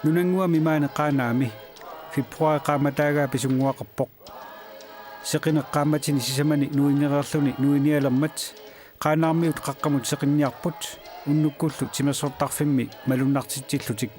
Nunangua mimaana qaanaami februari qaamataagaa pisunguaqarpoq seqineqqaamatini sisamani nuinnererluni nuinialermat qaanaarmiut qaqqamut seqinniarput unnukkullu timersortarfimmi malunnartitsillutik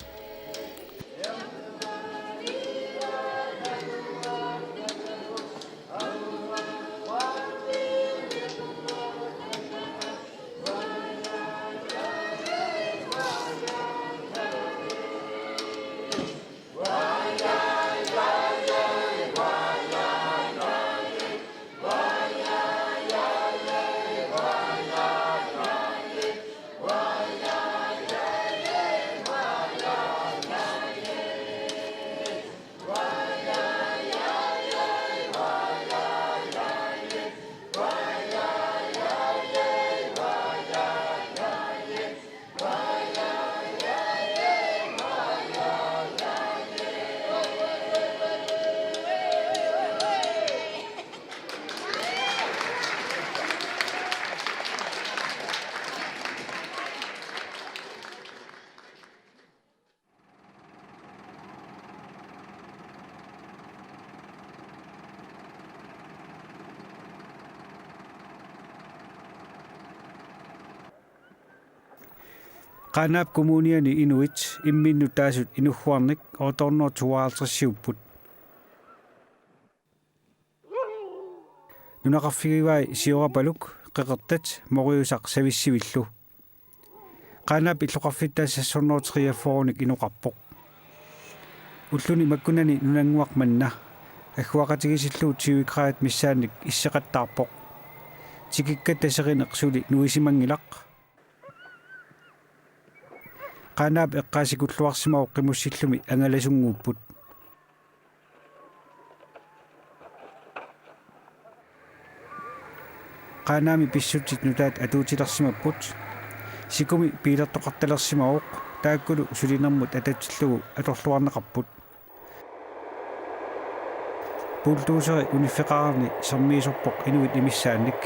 qaanaap kommuniani inuit imminnu taasut inugguarnik otornertuaartersiupput nunaqarfigivai siorapaluk qeqertat moriusaq savissivillu qaanaap illoqarfittaassassornerteriafforunik inuqarpoq ulluni makkunani nunanguaqmanna аггуақатигисиллуу 20 град миссааник иссеқаттаарпоқ тикикка тасериneqsuli нуисимангилақ qanaap eqqaasikulluarsimau qimussillumi angalasungguupput qanaami pissutit nutaat atuutilersimapput sikumi piilertoqartalersimauq taakkulu sulinermut atatsillugu atorluarneqarput pultuuseri unifeqararni sermiisorpoq inuit imissaannik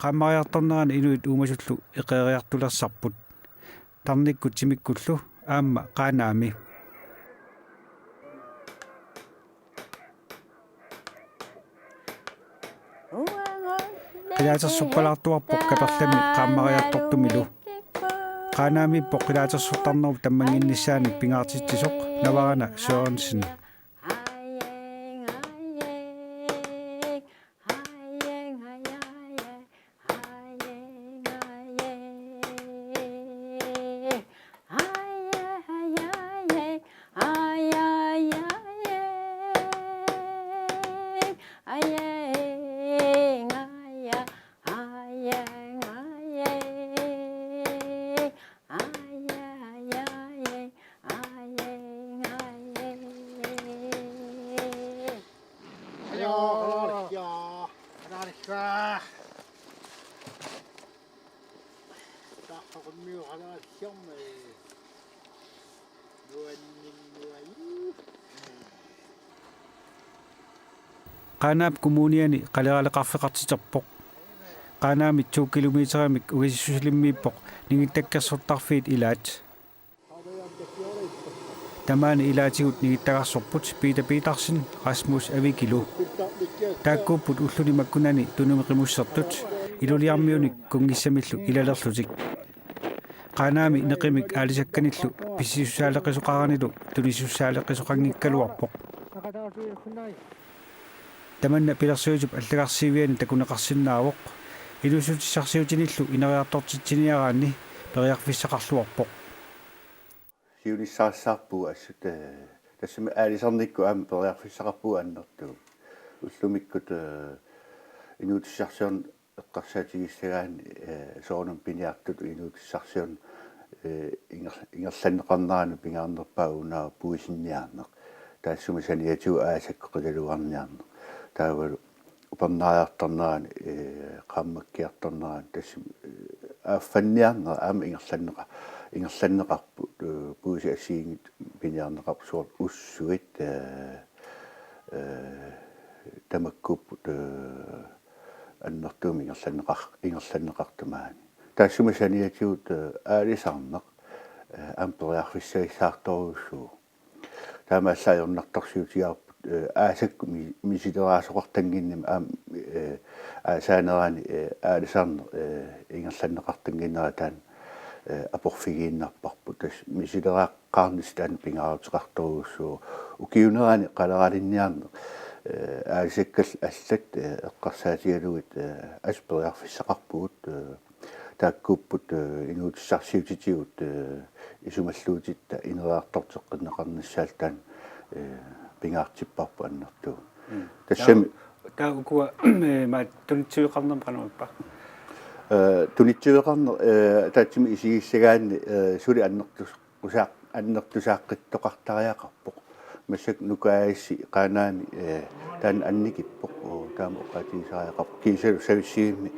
qammariartornerani inuit uumasullu eqeeriartulersarput tarnikkut timikkullu aamma qaanaami qilaatersuppalaartuarpoq kaperlami qammariartortumilu qaanaami poqilaatersortarnerup tammanginnissaani pingaartitsisoq navarana Sørensen qaanaap kommuniani qaleraaleqarfeqartiterpoq qaanaamit 2 kilometeramik ugisissusilimmiippoq ningittakkersortarfiit ilaat tamaani ilaatigut nigittagarsorput Peter Petersen Rasmus Avikilu taakkuupput ulluni makkunani tunumiqimussertut iluliarmiunik kungissamillu ilalerlutik qaanaami neqimik aalisakkanillu pissisussaaleqisoqaranilu tunissussaaleqisoqanngikkaluarpoq tamanna pilersuutup allagarsiiviani takuneqarsinnaavoq ilusutissarsiutinillu ineriartortitsiniaraanni periarfissaqarluarpoq siunissaassarpu assut tassami aalisarnikku aam periarfissaqarpu annertu ullumikkut inuutissarsiorn eqqarsaatigissagaan soornum piniartut inuutissarsiorn ингерланнеқарнарану пингаарнерпаа унаа пуисинниарнеқ таассума саниату аасаккоқалуарниарнеқ таавалу упернааярторнерани qaammakkiartorneraan тассум ааффанниарнера аама ингерланнеқарпу пууси ассиингит пиниарнеқарпу суор уссуит тамаккуппут аннертуumi ингерланнеқартумаани таассума саниатуут аалисарнеқ ампериарфиссагиссаарторуссуу таамааллаажорнарторсиутигарпут аасакку мисилераасоқартангинним аам аасаанерани аалисарнеқ ингерланнеқартангиннера таан апорфигииннарпарпут тас мисилерааққарнис таан пингаарутеқарторуссуу укиунерани қалералинниарнеқ аасаккал аллат эққарсаатигалугит аспериарфиссақарпугут тааккуппут инуутиссарсиутитигут исумаллуутитта инераартортеққиннеқарнассаалтаан пингаартиппарпу аннертуу тассами таукуа ма тунитсуиқарнам канауппа тунитсуиқарнер таатсими исигиссагаанни сули аннертусааққиттоқартариақарпоқ массак нукааисси қаанаани таан анникиппоқ таама оқатигисариақарп кисалу сависсигимми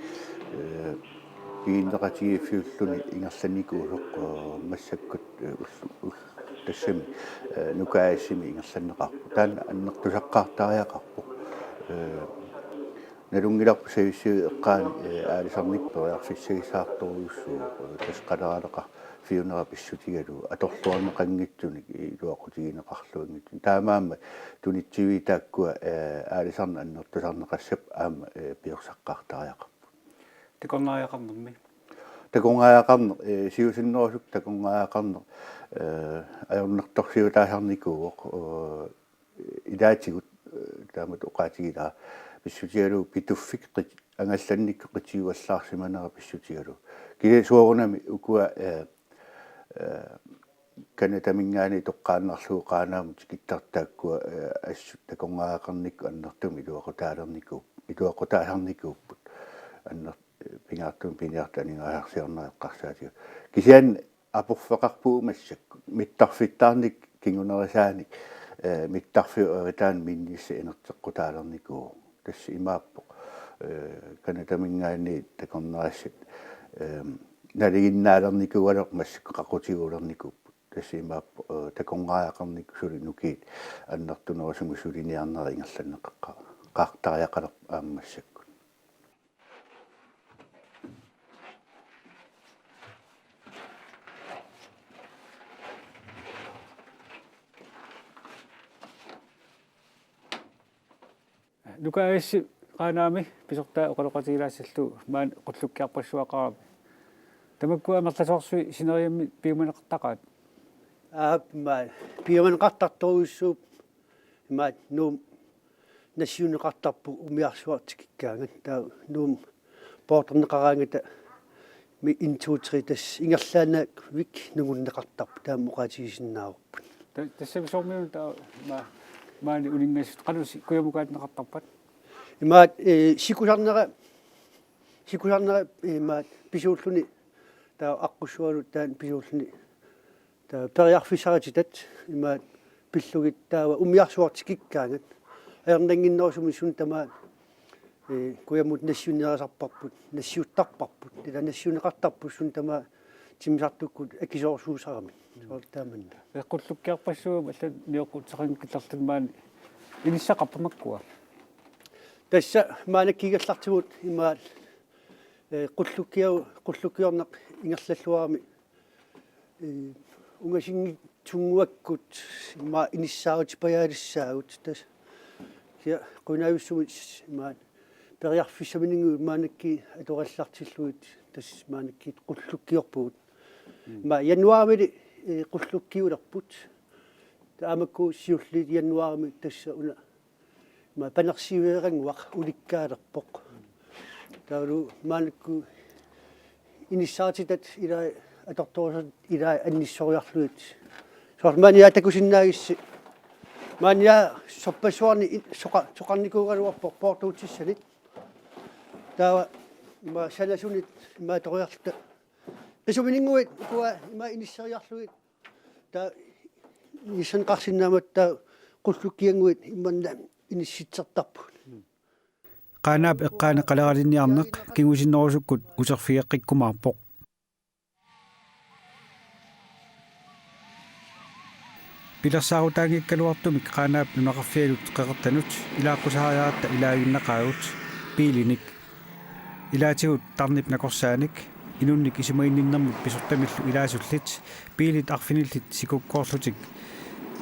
ииннеқатигиффиуллуни ингерланникуусоқ массаккут тассами нукааиссими ингерланнеқарпу таан аннертусаққартариақарпоқ налунгиларпу сависсиу эққаани аалисарникпериарфиссагисаарторуйуссуу тасқалаалеқа фиунера писсутигалу аторлуарнеқангитсуник илуақутигинеқарлуингитсун таамаама тунитсиви тааккуа аалисарна аннертусарнеқассап аама пиорсаққартариақарпу тикорнаариақарнэрми такунгаақарнер сиусиннерусук такунгаақарнер ajornertorsiutaasarnikuuq ilaatигут таамат оқаатигилаа писсутигалу питуффик ангалланникку қитиуаллаарсиманера писсутигалу киле суорунами укуа канатамингаани тоққааннарлууқаанаамут киттартааккуа ассут такунгаақарникку аннертуми илуақутаасарникууппут аннер пингаартум пиниартанингаарсиорнеэққарсаатиу кисиан апорфеқарпуу массакку миттарфиттаарник кингунерисааник миттарфиуэритаан миннисса инертеққутаалерникуу тасси имааппо канатамингаани такорнерассат налигиннаалерникуалеқ массакку қақутигуулерникуппут тасси имааппо такорнгаақарник сули нукиит аннертунерусугу сулиниарнера ингерланнеқаққа qaartariaqalaq aammassakku нукаасси qanaami pisortaa oqaloqatigilaassallu maan qullukkiarpassuaqara tamakkuа мерласоорсуи синериамми пиуманеқартақаат ма пиуманеқартарторуйуссууп ма нуум нассиунеқартарпу умиарсуартиккаангат таа нуум поотернеқараангата ми интуутри тас ингерлаанаак вик нугуннеқартарпу таа моқатигисиннааруппут тассависормиун таа маани улингасут кануси куямукаатнеқартарпат имаат сикусарнера имаат писууллуни таа аққуссуалу таан писууллуни таа периарфисаратитат имаат пиллугит таава умиарсуартиккаангат аернангиннерусуми сун тамаа куямут нассиунерасарпарпут нассиуттарпарпут тила нассиунеқартарпут сун тамаа тимисартуккут акисоорсуусарами соортааманна эққуллуккиарпассуум алла ниоқутсақингкилларлумаани иниссақарпамаккуа тасса маанаккигаллартигут имаал qullukiorneq ingerlalluarami ungasinggi tunguakkut imma inissaagut pajaalissaagut tas kia qunayussumit immaat periarfissamininguu maanakki atorallartilluit tas maanakkiit qullukkiorpugut imma januarimili qullukkiulerput taamakku siulliit januarimi tassa una imma panersiueranguaq ulikkaalerpoq taulu maanakku inissaatit ila atortoosat ila annissoriarluit sormania takusinnaagissi mania soppasuarni soqarnikuugaluarpoq portuutissani tawa ma salasunit ma toriarta Isumininguit kuwa ima inisseriarluit ta isan qarsinnaamut ta qullukkianguit immanna inissitsertarput. Qaanaap eqqaana qaleralinniarneq kingusinnerusukkut userfiaqqikkumaarpoq. Pilersaarutaangikkaluartumik qaanaap nunaqarfialut qeqertanut ilaaqqusaariaratta ilaaginnaqaagut piilinik ilaatigut tarnip nakorsaanik inunnik isimainninnermut pisortamillu ilaasullit piilit arfinillit sikukkoorlutik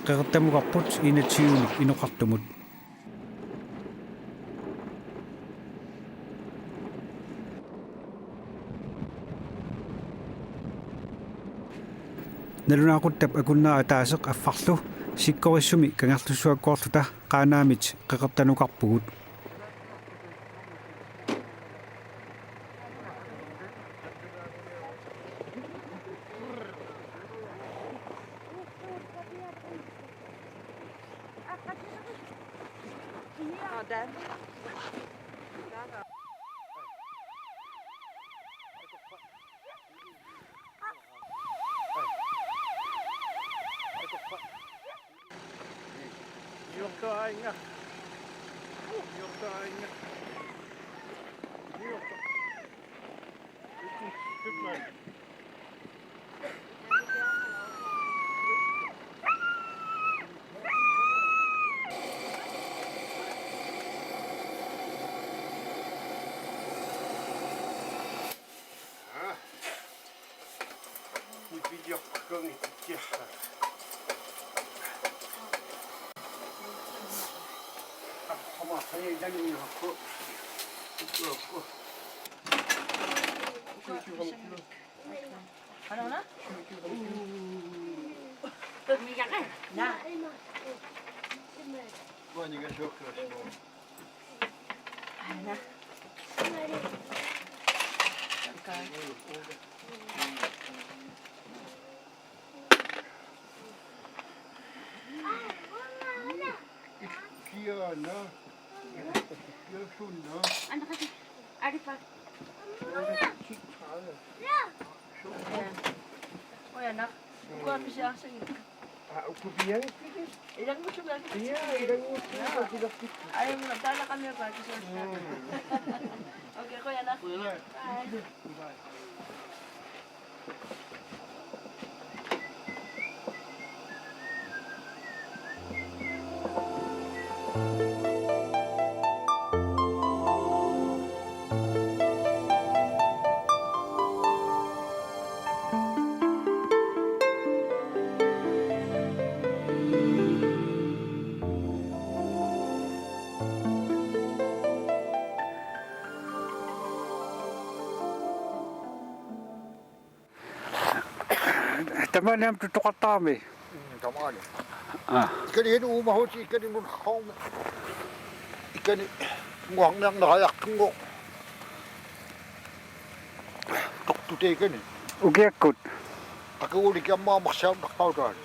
qeqertamuqarput inatsiunik inoqartumut. Nalunaaquttab akunnaa ataaseq affarlu sikkorissumi kangarlussuakkoorluta qaanaamit qeqertanuqarpugut. Tamaniam tutuqattaami. Tamani. Ikani hen uumahut ikani mun haum. Ikani nguangnang naqayaqtungo. Toqtute ikani. Ukiakkut. Aquli kiamma maqsaam naqautaan.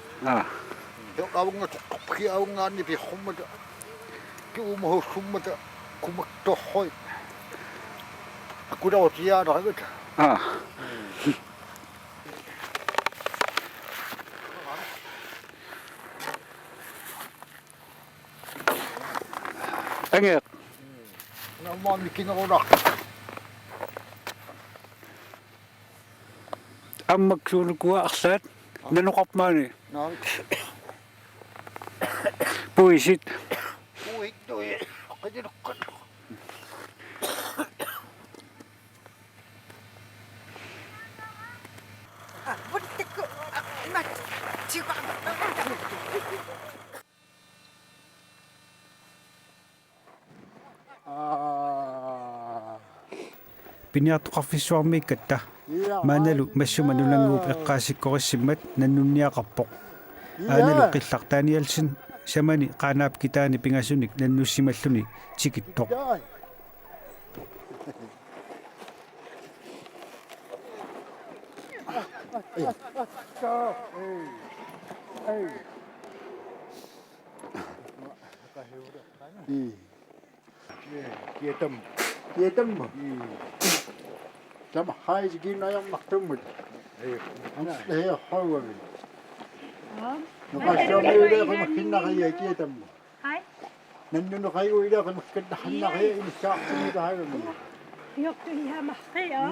Yoqawunga toqqi aungaanni bi khummata. Ki uumahut khummata kumaktohoi. Aqudawtiyaana hagut. Angek. Namma mikinaqunaq. Ammaksuunukua arsaat nanuqarmaani Naam. puisit Uittui. Qadinuqqat. piniartoqarfissuarmiikkatta maanalu massumanullanguup eqqaasikkorissimmat nannunniaqarpoq aanalu qillartaanialsin samani qaanaap kitaani pingasunik nannussimalluni tikittoq Kietam. Sama hai jigin ayam maktumut. هي حول Ồ. نقاشوا إلى كنا هي كيتم Hai. ننو خيو إلى كنا حنا هي إن شاء الله هذا Yok dünya mahkı ya.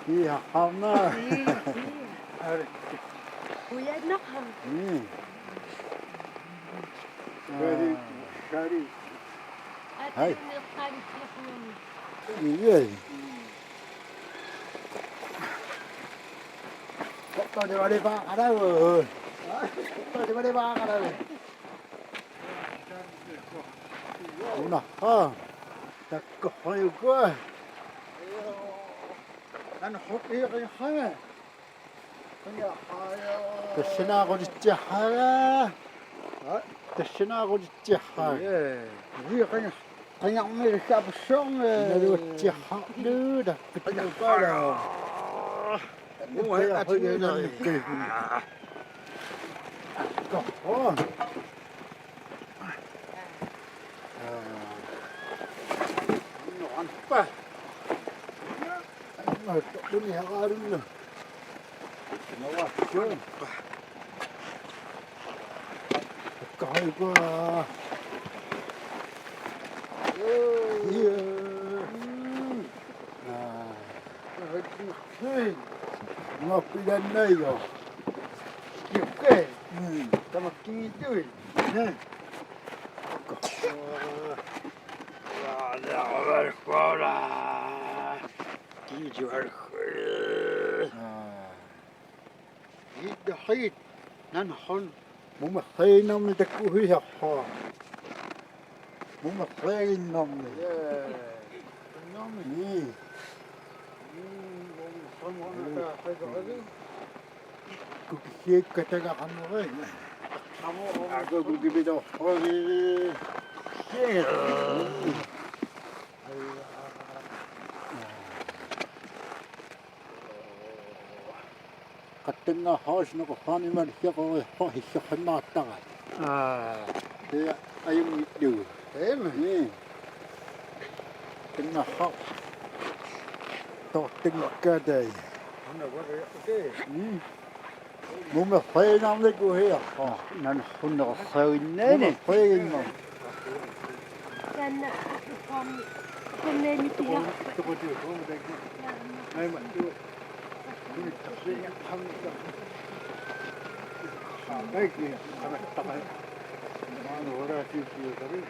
فيها حنا Uyanıkım. شاري Hai. إيه tôi đi vào đây ba ở đây rồi tôi đi vào đây ba ở đây đúng nào ha ta có hơi quá anh hút đi cái hơi تشنا قد تجحا تشنا قد تجحا هي قني عمري شاب الشام نلو تجحا دودا قني قالا مو هي أتينا كهون عن فه ما الدنيا غارنا نواشون كهيبا ngọc đi đây rồi kiểu kê ta mặc kinh tươi nè حيد نحن مو مخينا من تكوهي حا مو مخينا من نعم كوكي كتاga حموي aku kuki bido hori kattenga haus no ko hani man hiako ho hiako na taga te ayung du ni tenga ha to tenga ka dai mùng mà phê năm đấy cô hiểu nên không được phê nè nè phê mà Sen con lên như thế. tôi có điều không được ngay mà tôi không cái gì tập ấy mà nó ra chiều chiều tới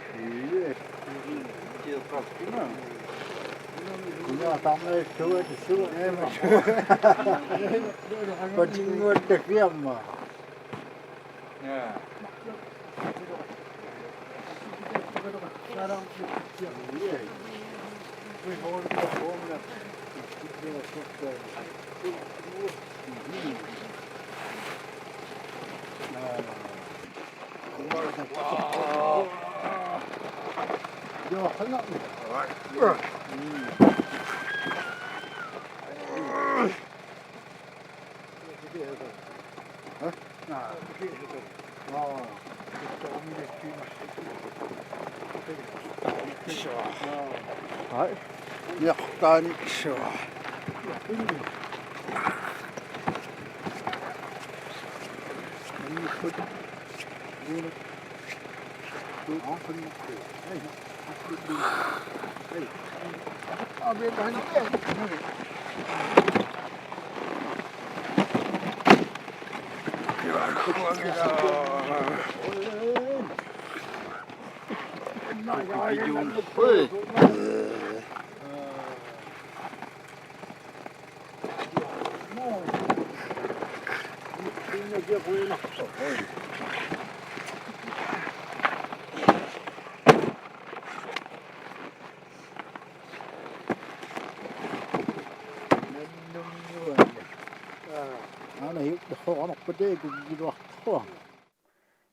chiều tập cái mà cũng là tao đây chú thì chú em mà còn chính nguyên được em mà Yo, hang up. يقطعني شو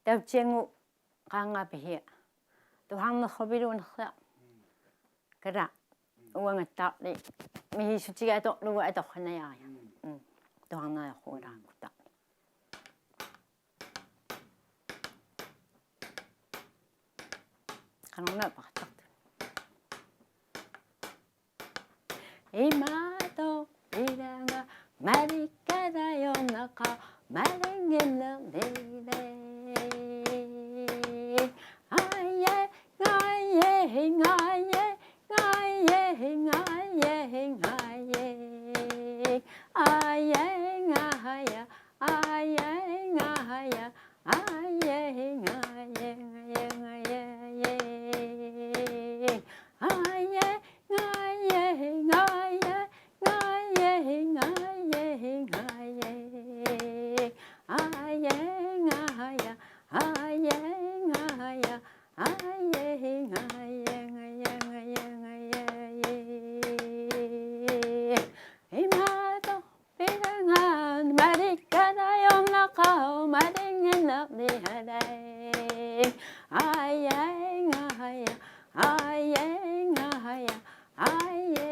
Tavchengu kanga pihia. Tuhang na khobiru na kha. Kara. Uang atak ni. Mihi suci atok luwa atok khana ya. Tuhang na khora kuta. Kanong na pakatak. Imato idanga 말이까다 연나가 말행일러 내래 아예 아예 아예 아예 아예 아예 아야 아예 아야 이마도 비랑한 말이까다 연락하오 말행은 너리하래 아예 아야 아예 아야 아예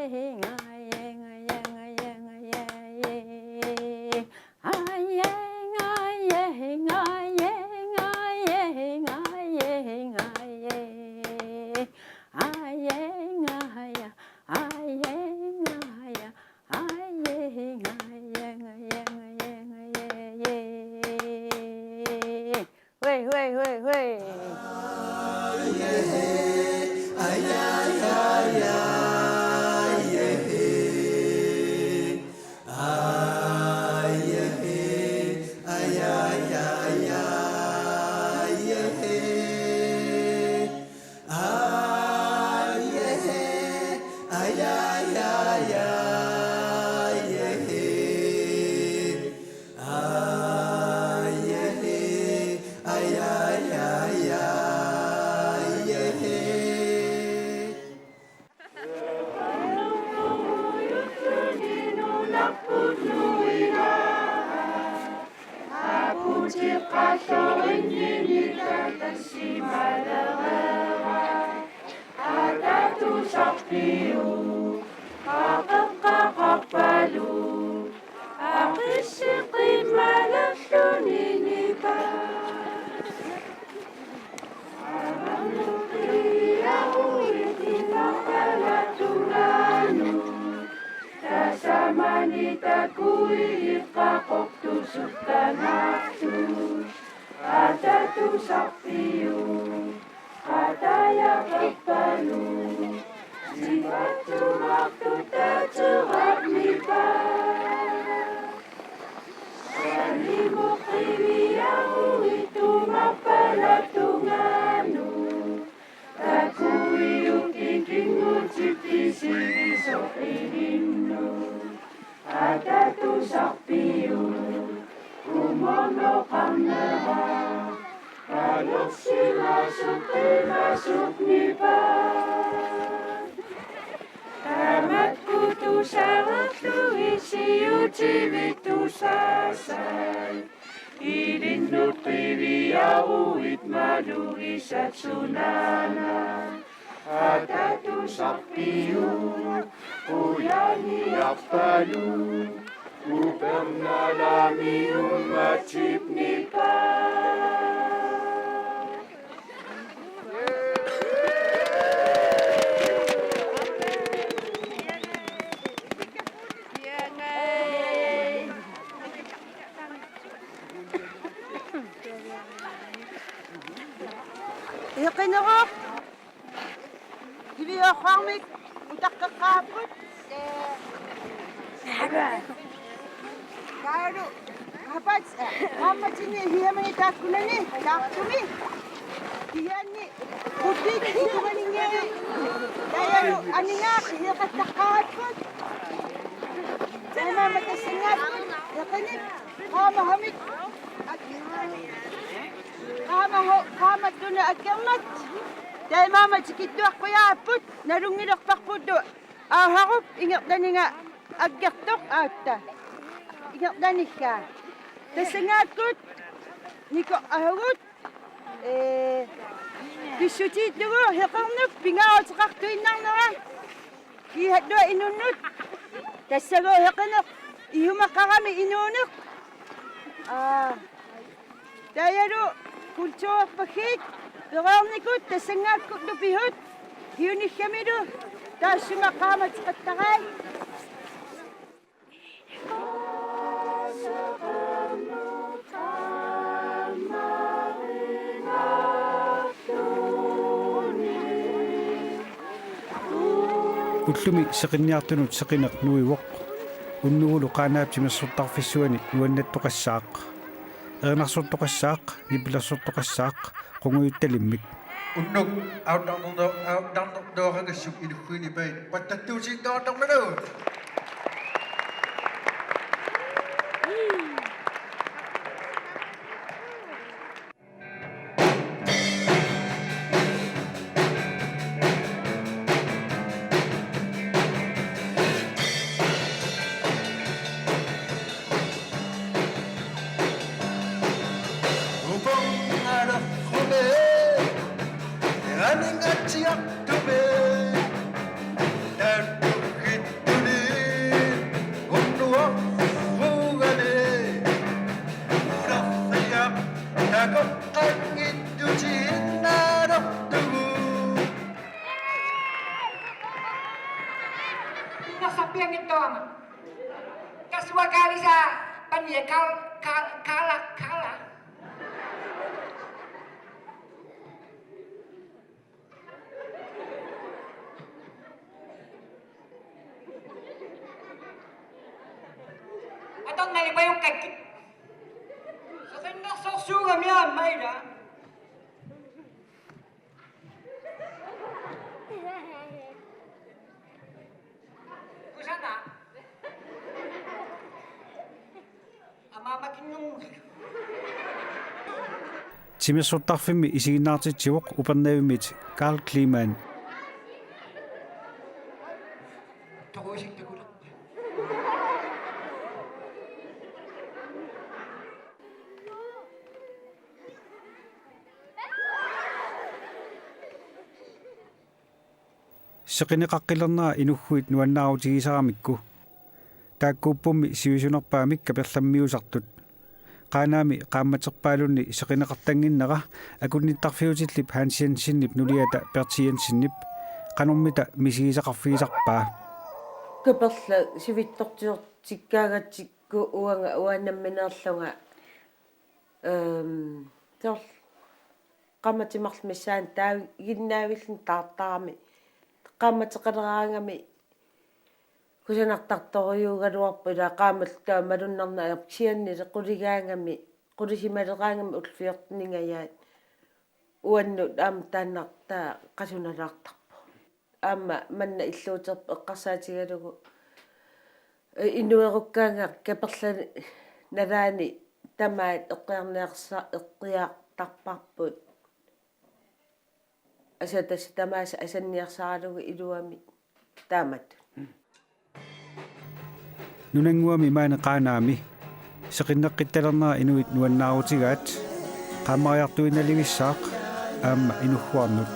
왜 يقينغو يبي خامك وتققابك قالوا هبات هامتني هي من تاكلني تاكلني هيني خديك تقولني قالوا أنا هي قد تقابك أنا ما تسنيت يقينك هام همك قام الدنيا أكملت دائما ما تكيدوا قيا بوت نروني لك بقودو أهرب إنك دنيا أجتك أتا إنك دنيا تسنgat كود نيكو أهرب بسوتي دو هقرنك بيناو تقطو إننا في هدو إنونك تسلو هقرنك يوم قرامي إنونك دايرو كلتور بخيت بغارنيكوت تسنغات كتو بيهوت هيوني خميدو تاسو مقامة قطغاي ullumi seqinniartunut seqineq nuivoq unnugulu qaanaaptimersortarfissuani nuannattoqassaaq ernarsortoqassaaq nipilersortoqassaaq qunguyuttalimmik unnuk outdoor inuhuini bain pattattuusiin doortormanu Nasapian ito ama. Kaswa kali sa paniya kala. Atong naliba yung kagkit. Sa kanya sasungam yan, Mayra. Kusana? Amamakin yung... timersortarfimmi isiginnaartitsiuq upernavimit Carl Kliman Tukusik tagulat. seqineqaqqilernera inugguit nuannaarutigisaaramikku taakkuuppummi siusunerpaamik kaperlammiusartut qaanaami qaammaterpaalunni seqineqartanginnera akunnittarfiutillip Hansiansinnip nuliata Pertiansinnip qanormita misigisaqarfigisarpaa kaperla sivittortiortikkaagatikku uannammineerlunga tol qammatimarlmissaan ginnaavillun taartarami qaammatеqалераангами кусанартарторюугалуарпу ила qaamаллаа малуннарна апсианни qулигаангами qулисималераангами улфиортнингаяат уаннут аама тааннартаа qasuналаартарпу аама манна иллуутерп эққарсаатигалугу инуеруккаанга каперлани налаани тамаат эққиартарпарпут асатас тамаас асанниарсаралугу илуами таамат nunanguami maana qaanaami seqinneqqittalernera inuit nuannаарutigaat qaamariartuinaligissaaq aamma inugguarnut